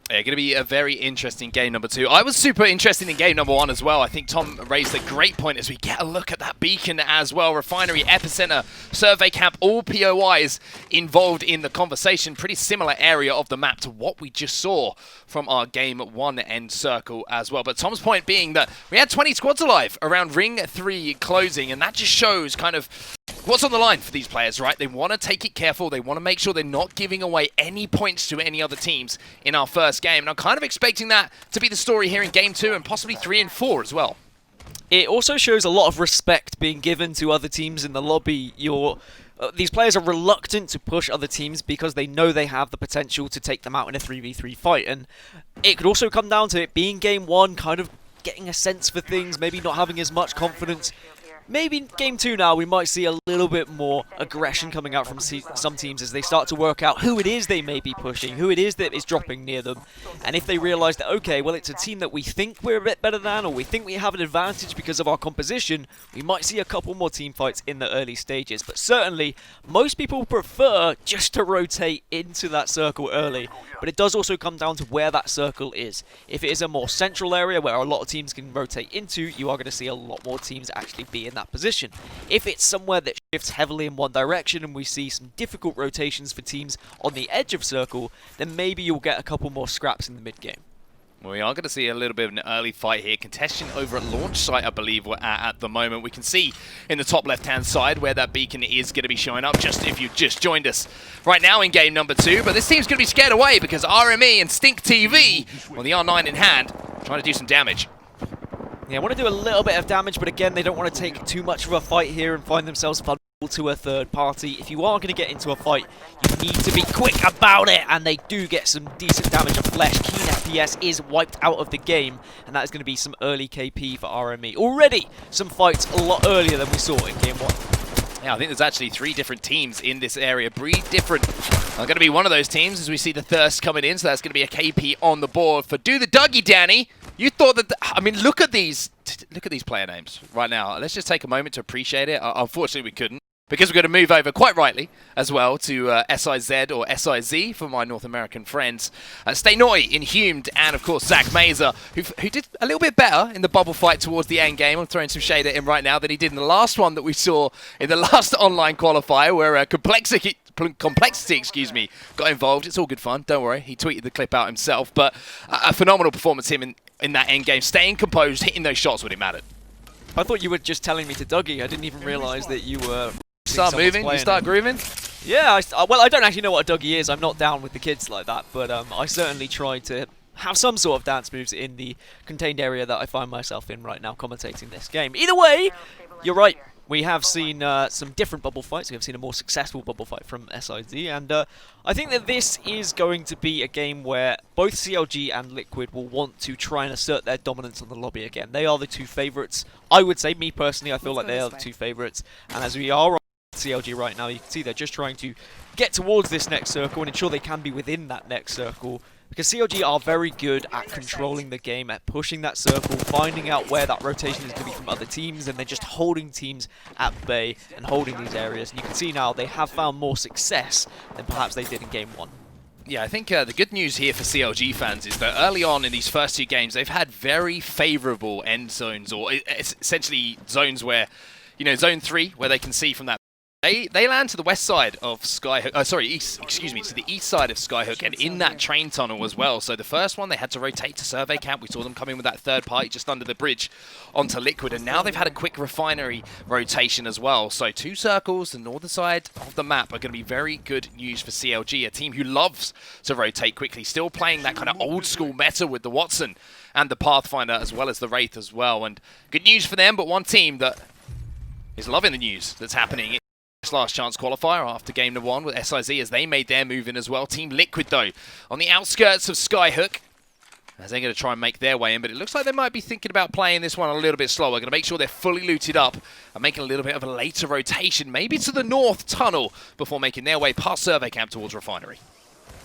Yeah, going to be a very interesting game number 2. I was super interested in game number 1 as well. I think Tom raised a great point as we get a look at that beacon as well. Refinery, Epicenter, Survey Camp, all POIs involved in the conversation. Pretty similar area of the map to what we just saw from our game 1 end circle as well. But Tom's point being that we had 20 squads alive around Ring 3 closing, and that just shows kind of what's on the line for these players, right? They want to take it careful. They want to make sure they're not giving away any points to any other teams in our first game. And I'm kind of expecting that to be the story here in Game 2 and possibly 3 and 4 as well. It also shows a lot of respect being given to other teams in the lobby. These players are reluctant to push other teams because they know they have the potential to take them out in a 3v3 fight. And it could also come down to it being Game 1, kind of getting a sense for things, maybe not having as much confidence. Maybe in Game 2 now, we might see a little bit more aggression coming out from some teams as they start to work out who it is they may be pushing, who it is that is dropping near them. And if they realise that, okay, well, it's a team that we think we're a bit better than, or we think we have an advantage because of our composition, we might see a couple more team fights in the early stages. But certainly, most people prefer just to rotate into that circle early. But it does also come down to where that circle is. If it is a more central area where a lot of teams can rotate into, you are going to see a lot more teams actually be in that position. If it's somewhere that shifts heavily in one direction and we see some difficult rotations for teams on the edge of circle, then maybe you'll get a couple more scraps in the mid game. Well, we are going to see a little bit of an early fight here. Contention over at launch site, I believe we're at the moment. We can see in the top left-hand side where that beacon is going to be showing up, just if you just joined us right now in game number 2. But this team's going to be scared away because RME and Stink TV, well, the R9 in hand, trying to do some damage. Yeah, I want to do a little bit of damage, but again, they don't want to take too much of a fight here and find themselves vulnerable to a third party. If you are going to get into a fight, you need to be quick about it, and they do get some decent damage of flesh. Keen FPS is wiped out of the game, and that is going to be some early KP for RME. Already some fights a lot earlier than we saw in Game 1. Yeah, I think there's actually 3 different teams in this area. Breed different are going to be one of those teams as we see the Thirst coming in, so that's going to be a KP on the board for Do the Dougie, Danny. You thought that, I mean, look at these player names right now. Let's just take a moment to appreciate it. Unfortunately, we couldn't, because we're going to move over, quite rightly, as well, to SIZ or SIZ for my North American friends. Stay Naughty, Inhumed, and of course, Zach Mazer, who did a little bit better in the bubble fight towards the end game. I'm throwing some shade at him right now than he did in the last one that we saw in the last online qualifier, where Complexity, got involved. It's all good fun, don't worry. He tweeted the clip out himself, but a phenomenal performance him in that end game. Staying composed, hitting those shots when it mattered. I thought you were just telling me to Dougie. I didn't even realise that you were... Start moving, you start grooving? Yeah, well, I don't actually know what a Dougie is. I'm not down with the kids like that, but I certainly try to have some sort of dance moves in the contained area that I find myself in right now, commentating this game. Either way, you're right. We have seen some different bubble fights. We have seen a more successful bubble fight from SIZ, and I think that this is going to be a game where both CLG and Liquid will want to try and assert their dominance on the lobby again. They are the 2 favourites. I would say, me personally, I feel like they are the 2 favourites, and as we are on CLG right now, you can see they're just trying to get towards this next circle and ensure they can be within that next circle. Because CLG are very good at controlling the game, at pushing that circle, finding out where that rotation is going to be from other teams, and then just holding teams at bay and holding these areas. And you can see now they have found more success than perhaps they did in Game 1. Yeah, I think the good news here for CLG fans is that early on in these first 2 games, they've had very favourable end zones, or essentially zones where, you know, Zone 3, where they can see from that. They land to the west side of Skyhook, to the east side of Skyhook, and in that train tunnel as well. So the first one, they had to rotate to Survey Camp. We saw them come in with that third party just under the bridge onto Liquid, and now they've had a quick Refinery rotation as well. So 2 circles, the northern side of the map, are going to be very good news for CLG, a team who loves to rotate quickly, still playing that kind of old school meta with the Watson and the Pathfinder as well as the Wraith as well. And good news for them, but one team that is loving the news that's happening. Last chance qualifier after game number 1 with SIZ as they made their move in as well. Team Liquid, though, on the outskirts of Skyhook, as they're going to try and make their way in, but it looks like they might be thinking about playing this one a little bit slower. Going to make sure they're fully looted up and making a little bit of a later rotation, maybe to the north tunnel, before making their way past Survey Camp towards Refinery.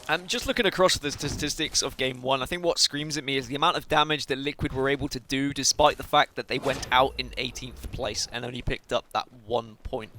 And just looking across the statistics of Game 1, I think what screams at me is the amount of damage that Liquid were able to do, despite the fact that they went out in 18th place and only picked up that 1 point.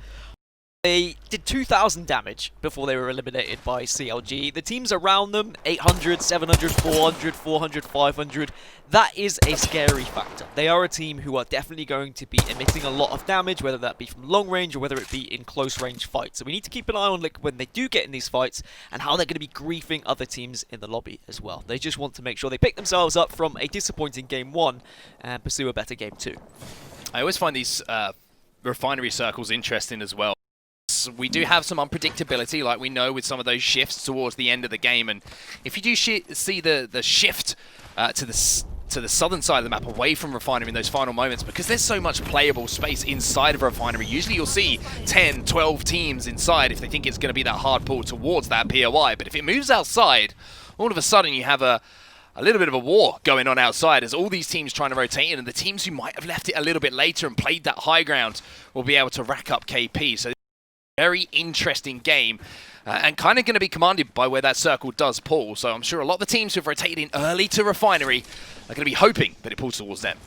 They did 2,000 damage before they were eliminated by CLG. The teams around them, 800, 700, 400, 400, 500. That is a scary factor. They are a team who are definitely going to be emitting a lot of damage, whether that be from long range or whether it be in close range fights. So we need to keep an eye on Liquid when they do get in these fights and how they're going to be griefing other teams in the lobby as well. They just want to make sure they pick themselves up from a disappointing game 1 and pursue a better game 2. I always find these Refinery circles interesting as well. We do have some unpredictability, like we know with some of those shifts towards the end of the game, and if you do see the shift to the southern side of the map away from Refinery in those final moments, because there's so much playable space inside of Refinery, usually you'll see 10, 12 teams inside if they think it's going to be that hard pull towards that POI, but if it moves outside, all of a sudden you have a little bit of a war going on outside as all these teams trying to rotate in, and the teams who might have left it a little bit later and played that high ground will be able to rack up KP. So very interesting game, and kind of going to be commanded by where that circle does pull. So I'm sure a lot of the teams who've rotated in early to Refinery are going to be hoping that it pulls towards them.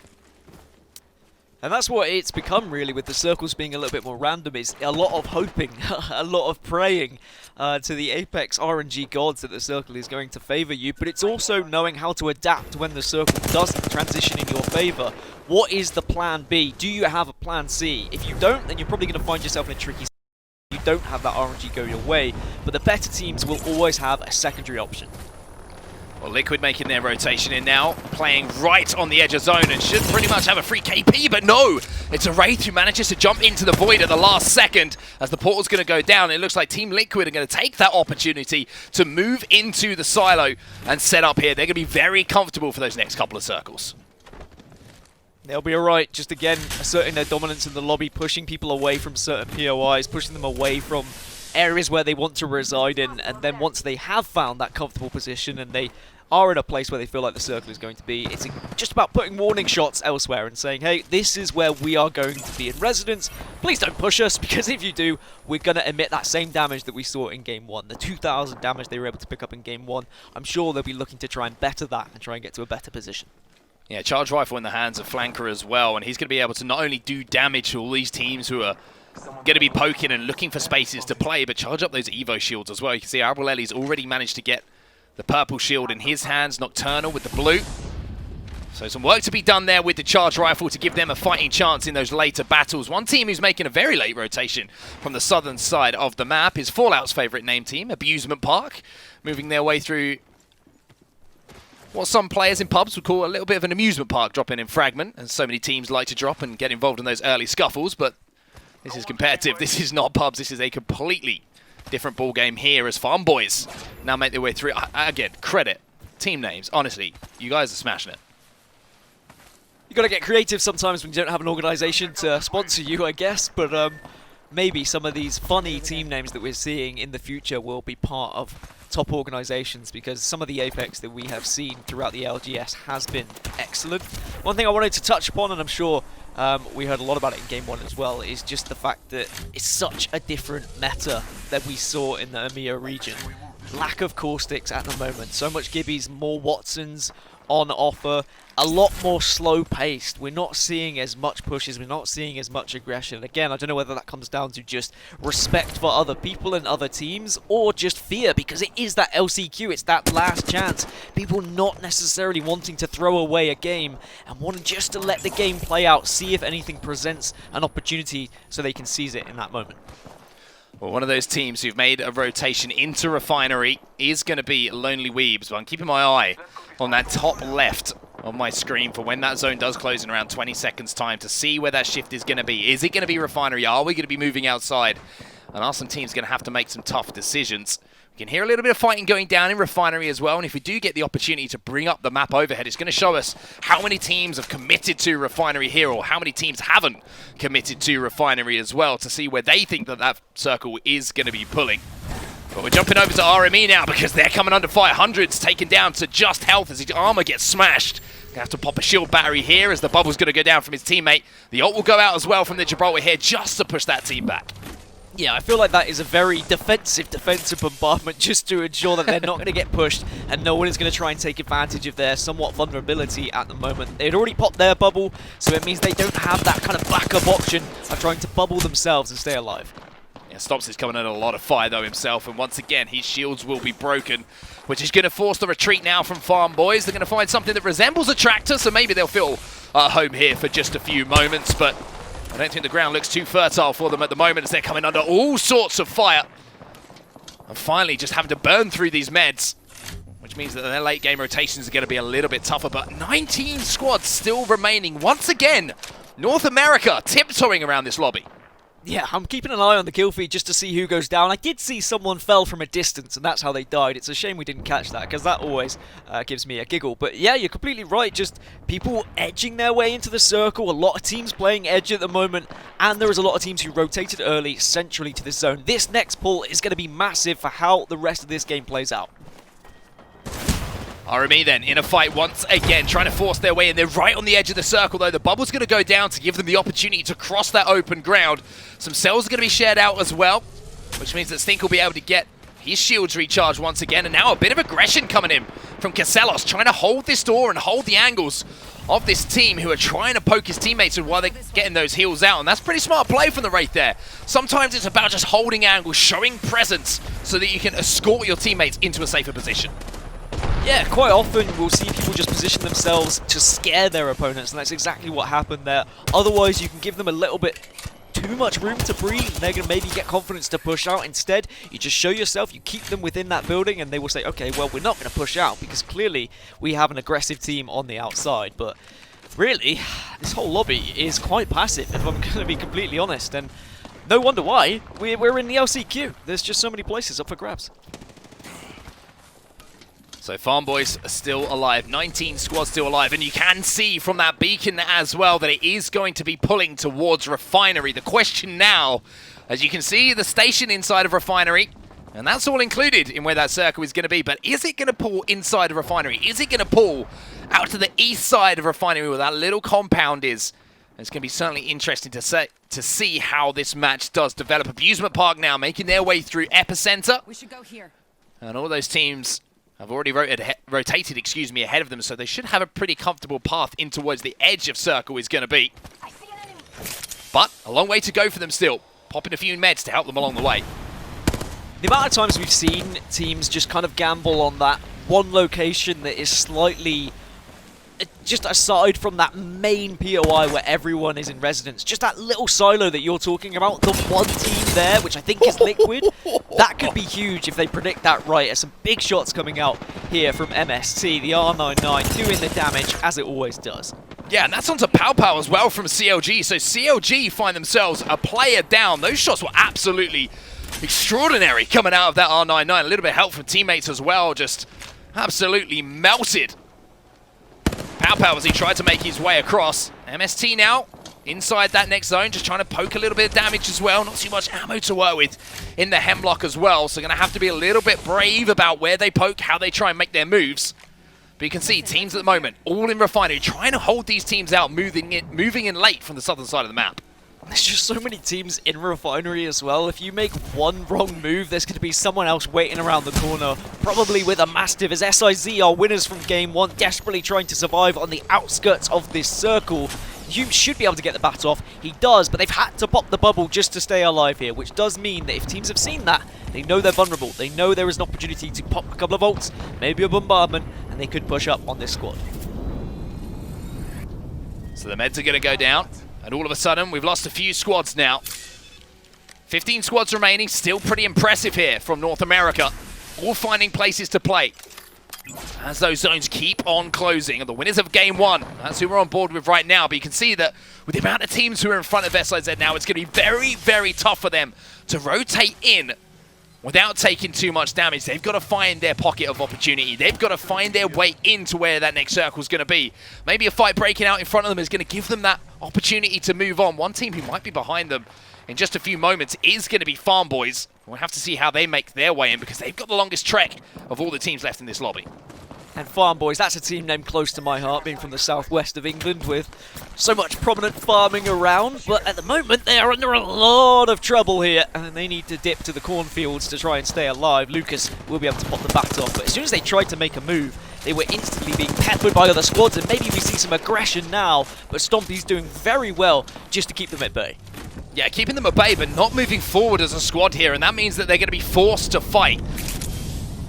And that's what it's become really, with the circles being a little bit more random. It's a lot of hoping, a lot of praying to the Apex RNG gods that the circle is going to favour you, but it's also knowing how to adapt when the circle doesn't transition in your favour. What is the plan B? Do you have a plan C? If you don't, then you're probably going to find yourself in a tricky situation. You don't have that RNG go your way, but the better teams will always have a secondary option. Well, Liquid making their rotation in now, playing right on the edge of zone and should pretty much have a free KP, but no! It's a Wraith who manages to jump into the void at the last second as the portal's going to go down. It looks like Team Liquid are going to take that opportunity to move into the silo and set up here. They're going to be very comfortable for those next couple of circles. They'll be alright, just again asserting their dominance in the lobby, pushing people away from certain POIs, pushing them away from areas where they want to reside in, and then once they have found that comfortable position and they are in a place where they feel like the circle is going to be, it's just about putting warning shots elsewhere and saying, hey, this is where we are going to be in residence, please don't push us, because if you do, we're going to emit that same damage that we saw in Game 1. The 2,000 damage they were able to pick up in Game 1, I'm sure they'll be looking to try and better that and try and get to a better position. Yeah, charge rifle in the hands of Flanker as well, and he's going to be able to not only do damage to all these teams who are going to be poking and looking for spaces to play, but charge up those Evo shields as well. You can see Abreleli's already managed to get the purple shield in his hands, Nocturnal with the blue. So some work to be done there with the charge rifle to give them a fighting chance in those later battles. One team who's making a very late rotation from the southern side of the map is Fallout's favourite name team, Abusement Park, moving their way through what some players in pubs would call a little bit of an amusement park, dropping in Fragment, and so many teams like to drop and get involved in those early scuffles, but this is competitive, this is not pubs, this is a completely different ball game here as Farm Boys now make their way through. Again, credit, team names, honestly, you guys are smashing it. You got to get creative sometimes when you don't have an organisation to sponsor you, I guess, but maybe some of these funny team names that we're seeing in the future will be part of top organisations, because some of the Apex that we have seen throughout the LGS has been excellent. One thing I wanted to touch upon, and I'm sure we heard a lot about it in Game 1 as well, is just the fact that it's such a different meta than we saw in the EMEA region. Lack of caustics at the moment, so much Gibbies, more Watsons on offer, a lot more slow paced. We're not seeing as much pushes, we're not seeing as much aggression. Again, I don't know whether that comes down to just respect for other people and other teams, or just fear, because it is that LCQ, it's that last chance. People not necessarily wanting to throw away a game and wanting just to let the game play out, see if anything presents an opportunity so they can seize it in that moment. Well, one of those teams who've made a rotation into Refinery is going to be Lonely Weebs, but I'm keeping my eye on that top left on my screen for when that zone does close in around 20 seconds time to see where that shift is going to be. Is it going to be Refinery? Are we going to be moving outside? And are some teams going to have to make some tough decisions? We can hear a little bit of fighting going down in Refinery as well, and if we do get the opportunity to bring up the map overhead, it's going to show us how many teams have committed to Refinery here, or how many teams haven't committed to Refinery as well, to see where they think that that circle is going to be pulling. But we're jumping over to RME now because they're coming under fire. Hundreds taken down to just health as his armor gets smashed. Gonna have to pop a shield battery here as the bubble's going to go down from his teammate. The ult will go out as well from the Gibraltar here just to push that team back. Yeah, I feel like that is a very defensive bombardment just to ensure that they're not going to get pushed and no one is going to try and take advantage of their somewhat vulnerability at the moment. They'd already popped their bubble, so it means they don't have that kind of backup option of trying to bubble themselves and stay alive. Yeah, Stomps is coming under a lot of fire though himself, and once again his shields will be broken, which is going to force the retreat now from Farm Boys. They're going to find something that resembles a tractor, so maybe they'll feel at home here for just a few moments, but I don't think the ground looks too fertile for them at the moment as they're coming under all sorts of fire. And finally just having to burn through these meds, which means that their late game rotations are going to be a little bit tougher, but 19 squads still remaining. Once again, North America tiptoeing around this lobby. Yeah, I'm keeping an eye on the kill feed just to see who goes down. I did see someone fell from a distance, and that's how they died. It's a shame we didn't catch that, because that always gives me a giggle. But yeah, you're completely right. Just people edging their way into the circle. A lot of teams playing edge at the moment, and there is a lot of teams who rotated early centrally to this zone. This next pull is going to be massive for how the rest of this game plays out. RME then in a fight once again, trying to force their way in. They're right on the edge of the circle though. The bubble's going to go down to give them the opportunity to cross that open ground. Some cells are going to be shared out as well, which means that Stink will be able to get his shields recharged once again. And now a bit of aggression coming in from Casellos, trying to hold this door and hold the angles of this team who are trying to poke his teammates while they're getting those heals out. And that's pretty smart play from the Wraith there. Sometimes it's about just holding angles, showing presence so that you can escort your teammates into a safer position. Yeah, quite often we'll see people just position themselves to scare their opponents, and that's exactly what happened there. Otherwise, you can give them a little bit too much room to breathe, and they're going to maybe get confidence to push out. Instead, you just show yourself, you keep them within that building, and they will say, okay, well, we're not going to push out, because clearly we have an aggressive team on the outside. But really, this whole lobby is quite passive, if I'm going to be completely honest, and no wonder why. We're in the LCQ. There's just so many places up for grabs. So Farm Boys are still alive, 19 squads still alive, and you can see from that beacon as well that it is going to be pulling towards Refinery. The question now, as you can see the station inside of Refinery, and that's all included in where that circle is going to be, but is it going to pull inside of Refinery? Is it going to pull out to the east side of Refinery where that little compound is? It's going to be certainly interesting to see how this match does develop. Abusement Park now making their way through Epicenter. We should go here. And all those teams have already rotated ahead of them, so they should have a pretty comfortable path in towards the edge of circle is going to be. I see an enemy. But a long way to go for them still. Popping a few meds to help them along the way. The amount of times we've seen teams just kind of gamble on that one location that is slightly just aside from that main POI where everyone is in residence, just that little silo that you're talking about, the one team there, which I think is Liquid, that could be huge if they predict that right. There's some big shots coming out here from MST, the R99 doing the damage as it always does. Yeah, and that's onto Pow Pow as well from CLG, so CLG find themselves a player down. Those shots were absolutely extraordinary coming out of that R99. A little bit of help from teammates as well, just absolutely melted Pow Pow as he tried to make his way across. MST now inside that next zone, just trying to poke a little bit of damage as well. Not too much ammo to work with in the Hemlock as well, so going to have to be a little bit brave about where they poke, how they try and make their moves. But you can see teams at the moment, all in Refinery, trying to hold these teams out, moving in late from the southern side of the map. There's just so many teams in Refinery as well. If you make one wrong move, there's going to be someone else waiting around the corner, probably with a Mastiff, as SIZ are winners from Game 1, desperately trying to survive on the outskirts of this circle. Hume should be able to get the bat off. He does, but they've had to pop the bubble just to stay alive here, which does mean that if teams have seen that, they know they're vulnerable. They know there is an opportunity to pop a couple of ults, maybe a bombardment, and they could push up on this squad. So the meds are going to go down. And all of a sudden, we've lost a few squads now. 15 squads remaining, still pretty impressive here from North America. All finding places to play. As those zones keep on closing. And the winners of Game 1, that's who we're on board with right now. But you can see that with the amount of teams who are in front of SIZ now, it's going to be very, very tough for them to rotate in without taking too much damage. They've got to find their pocket of opportunity. They've got to find their way into where that next circle is going to be. Maybe a fight breaking out in front of them is going to give them that opportunity to move on. One team who might be behind them in just a few moments is going to be Farm Boys. We'll have to see how they make their way in because they've got the longest trek of all the teams left in this lobby. And Farm Boys, that's a team name close to my heart, being from the southwest of England with so much prominent farming around. But at the moment, they are under a lot of trouble here, and they need to dip to the cornfields to try and stay alive. Lucas will be able to pop the bat off, but as soon as they tried to make a move, they were instantly being peppered by other squads, and maybe we see some aggression now, but Stompy's doing very well just to keep them at bay. Yeah, keeping them at bay, but not moving forward as a squad here, and that means that they're going to be forced to fight.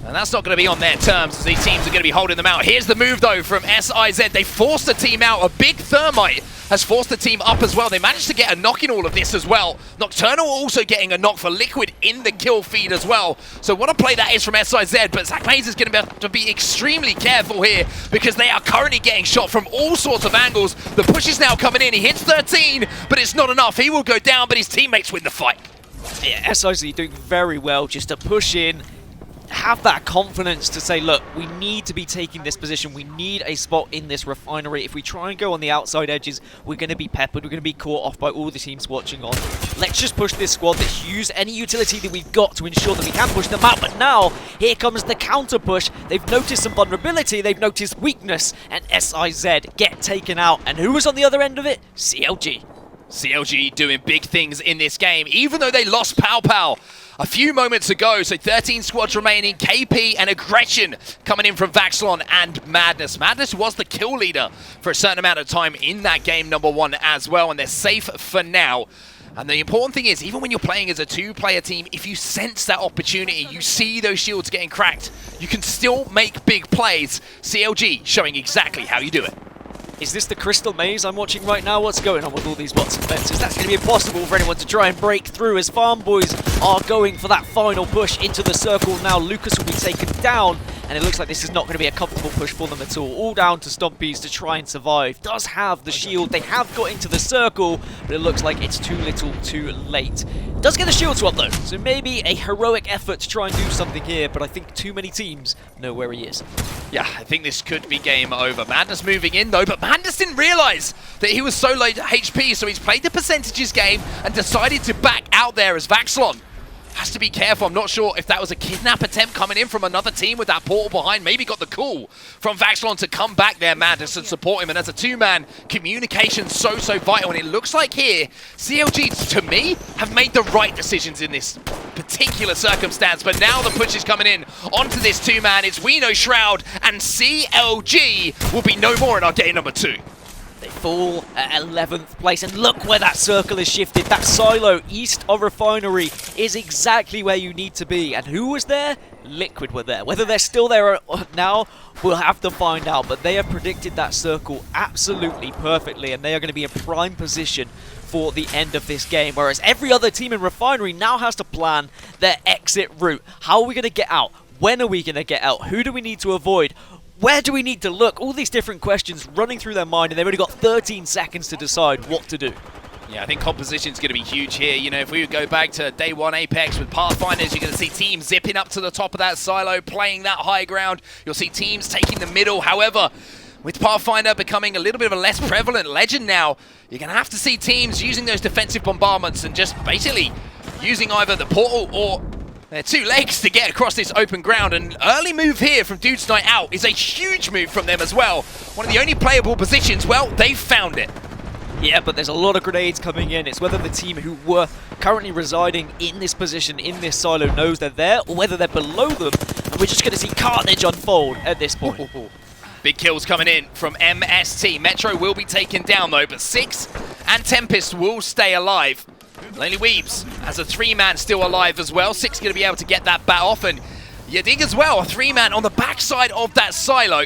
And that's not going to be on their terms, as these teams are going to be holding them out. Here's the move, though, from SIZ. They forced the team out. A big Thermite has forced the team up as well. They managed to get a knock in all of this as well. Nocturnal also getting a knock for Liquid in the kill feed as well. So what a play that is from SIZ, but Zach Mays is going to have to be extremely careful here because they are currently getting shot from all sorts of angles. The push is now coming in. He hits 13, but it's not enough. He will go down, but his teammates win the fight. Yeah, SIZ doing very well just to push in, have that confidence to say, look, we need to be taking this position. We need a spot in this refinery. If we try and go on the outside edges, we're going to be peppered. We're going to be caught off by all the teams watching on. Let's just push this squad. Let's use any utility that we've got to ensure that we can push them out. But now, here comes the counter push. They've noticed some vulnerability. They've noticed weakness. And SIZ get taken out. And who was on the other end of it? CLG. CLG doing big things in this game, even though they lost Pow Pow a few moments ago. So 13 squads remaining, KP and Aggression coming in from Vaxlon and Madness. Madness was the kill leader for a certain amount of time in that game number 1 as well, and they're safe for now. And the important thing is, even when you're playing as a 2-player team, if you sense that opportunity, you see those shields getting cracked, you can still make big plays. CLG showing exactly how you do it. Is this the crystal maze I'm watching right now? What's going on with all these bots and fences? That's going to be impossible for anyone to try and break through as Farm Boys are going for that final push into the circle. Now Lucas will be taken down, and it looks like this is not going to be a comfortable push for them at all. All down to Stompies to try and survive. Does have the shield. They have got into the circle, but it looks like it's too little too late. Does get the shield swap though, so maybe a heroic effort to try and do something here, but I think too many teams know where he is. Yeah, I think this could be game over. Madness moving in though, but Madness didn't realise that he was so low HP, so he's played the percentages game and decided to back out there as Vaxlon has to be careful. I'm not sure if that was a kidnap attempt coming in from another team with that portal behind. Maybe got the call from Vaxlon to come back there, Madness, and support him. And as a 2-man, communication so vital. And it looks like here, CLG, to me, have made the right decisions in this particular circumstance. But now the push is coming in onto this 2-man. It's Wino, Shroud, and CLG will be no more in our game number 2. They fall at 11th place, and look where that circle is shifted. That silo east of Refinery is exactly where you need to be. And who was there? Liquid were there. Whether they're still there now, we'll have to find out. But they have predicted that circle absolutely perfectly, and they are going to be in prime position for the end of this game. Whereas every other team in Refinery now has to plan their exit route. How are we going to get out? When are we going to get out? Who do we need to avoid? Where do we need to look? All these different questions running through their mind, and they've only got 13 seconds to decide what to do. Yeah, I think composition's going to be huge here. You know, if we would go back to day 1 Apex with Pathfinders, you're going to see teams zipping up to the top of that silo, playing that high ground. You'll see teams taking the middle. However, with Pathfinder becoming a little bit of a less prevalent legend now, you're going to have to see teams using those defensive bombardments and just basically using either the portal or their 2 legs to get across this open ground. An early move here from Dude's Night Out is a huge move from them as well. One of the only playable positions, well, they've found it. Yeah, but there's a lot of grenades coming in. It's whether the team who were currently residing in this position, in this silo, knows they're there, or whether they're below them. And we're just going to see carnage unfold at this point. Big kills coming in from MST. Metro will be taken down though, but Six and Tempest will stay alive. Lonely Weebs as a 3-man still alive as well. Six going to be able to get that bat off, and Yadig as well, a 3-man on the backside of that silo.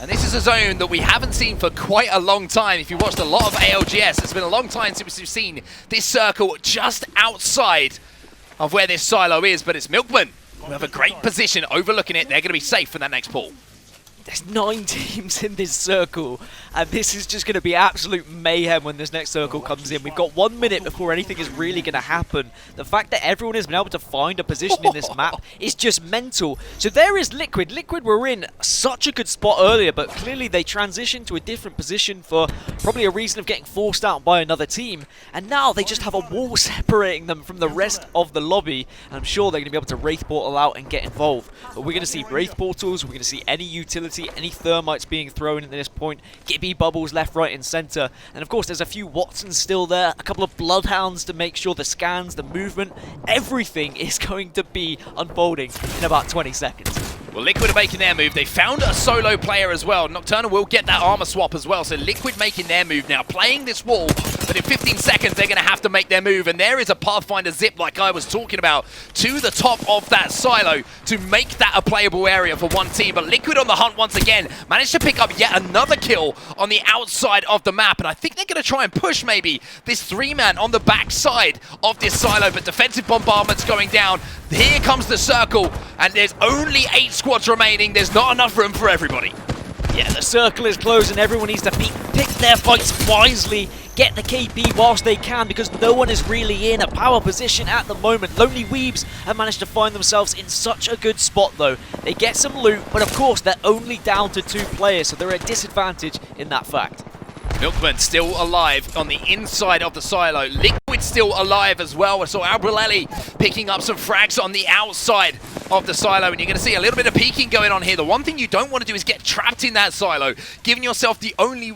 And this is a zone that we haven't seen for quite a long time. If you watched a lot of ALGS, it's been a long time since we've seen this circle just outside of where this silo is, but it's Milkman who have a great position overlooking it. They're going to be safe for that next pull. There's 9 teams in this circle, and this is just going to be absolute mayhem when this next circle comes in. We've got 1 minute before anything is really going to happen. The fact that everyone has been able to find a position in this map is just mental. So there is Liquid. Liquid were in such a good spot earlier, but clearly they transitioned to a different position for probably a reason of getting forced out by another team. And now they just have a wall separating them from the rest of the lobby. And I'm sure they're going to be able to Wraith Portal out and get involved. But we're going to see Wraith Portals, we're going to see any utility, any thermites being thrown at this point, Gibby bubbles left, right and centre, and of course there's a few Watsons still there, a couple of Bloodhounds to make sure the scans, the movement, everything is going to be unfolding in about 20 seconds. Well, Liquid are making their move. They found a solo player as well. Nocturnal will get that armor swap as well, so Liquid making their move now, playing this wall but in 15 seconds, they're going to have to make their move, and there is a Pathfinder zip, like I was talking about, to the top of that silo to make that a playable area for one team. But Liquid on the hunt once again, managed to pick up yet another kill on the outside of the map, and I think they're going to try and push maybe this 3-man on the backside of this silo, but defensive bombardment's going down. Here comes the circle, and there's only 8 squads remaining. There's not enough room for everybody. Yeah, the circle is closed and everyone needs to pick their fights wisely, get the KP whilst they can, because no one is really in a power position at the moment. Lonely Weebs have managed to find themselves in such a good spot though. They get some loot, but of course they're only down to 2 players, so they're at a disadvantage in that fact. Milkman still alive on the inside of the silo. Liquid still alive as well. So Albrelelli picking up some frags on the outside of the silo, and you're going to see a little bit of peeking going on here. The one thing you don't want to do is get trapped in that silo, giving yourself the only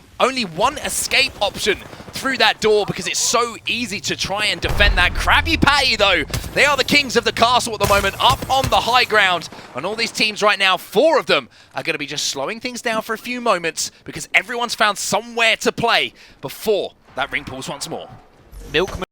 one escape option through that door, because it's so easy to try and defend that. Krabby Patty, though, they are the kings of the castle at the moment, up on the high ground. And all these teams right now, 4 of them, are going to be just slowing things down for a few moments, because everyone's found somewhere to play before that ring pulls once more. Milkman,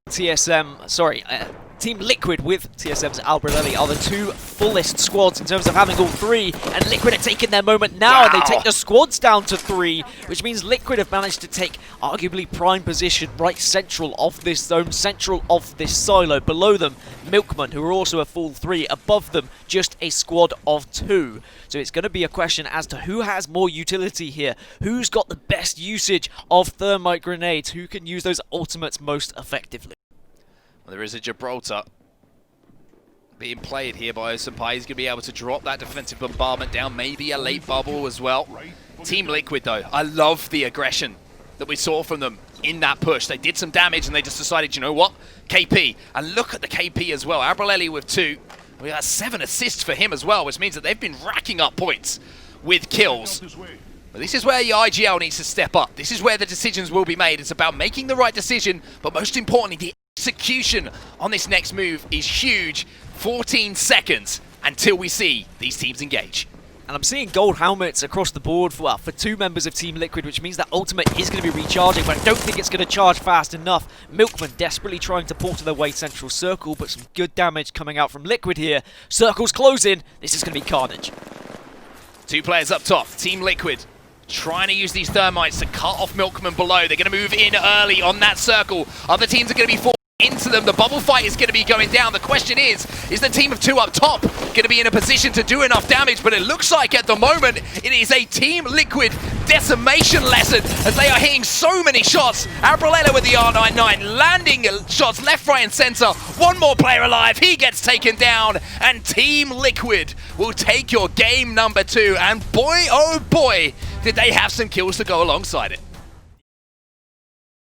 Team Liquid with TSM's Albrelelli are the 2 fullest squads in terms of having all 3, and Liquid are taking their moment now, and they take the squads down to 3, which means Liquid have managed to take arguably prime position right central of this zone, central of this silo. Below them, Milkman, who are also a full 3. Above them, just a squad of 2. So it's going to be a question as to who has more utility here, who's got the best usage of thermite grenades, who can use those ultimates most effectively. There is a Gibraltar being played here by Osenpai. He's going to be able to drop that defensive bombardment down, maybe a late bubble as well. Team Liquid, though, I love the aggression that we saw from them in that push. They did some damage, and they just decided, you know what? KP. And look at the KP as well. Albrelelli with 2. We got 7 assists for him as well, which means that they've been racking up points with kills. But this is where your IGL needs to step up. This is where the decisions will be made. It's about making the right decision, but most importantly, the execution on this next move is huge. 14 seconds until we see these teams engage. And I'm seeing gold helmets across the board for 2 members of Team Liquid, which means that ultimate is going to be recharging, but I don't think it's going to charge fast enough. Milkman desperately trying to portal their way central circle, but some good damage coming out from Liquid here. Circle's closing. This is going to be carnage. 2 players up top. Team Liquid trying to use these thermites to cut off Milkman below. They're going to move in early on that circle. Other teams are going to be forced into them. The bubble fight is going to be going down. The question is the team of 2 up top going to be in a position to do enough damage? But it looks like at the moment it is a Team Liquid decimation lesson, as they are hitting so many shots. Albrelelli with the R99 landing shots left, right and center. 1 more player alive. He gets taken down, and Team Liquid will take your game number 2. And boy, oh boy, did they have some kills to go alongside it.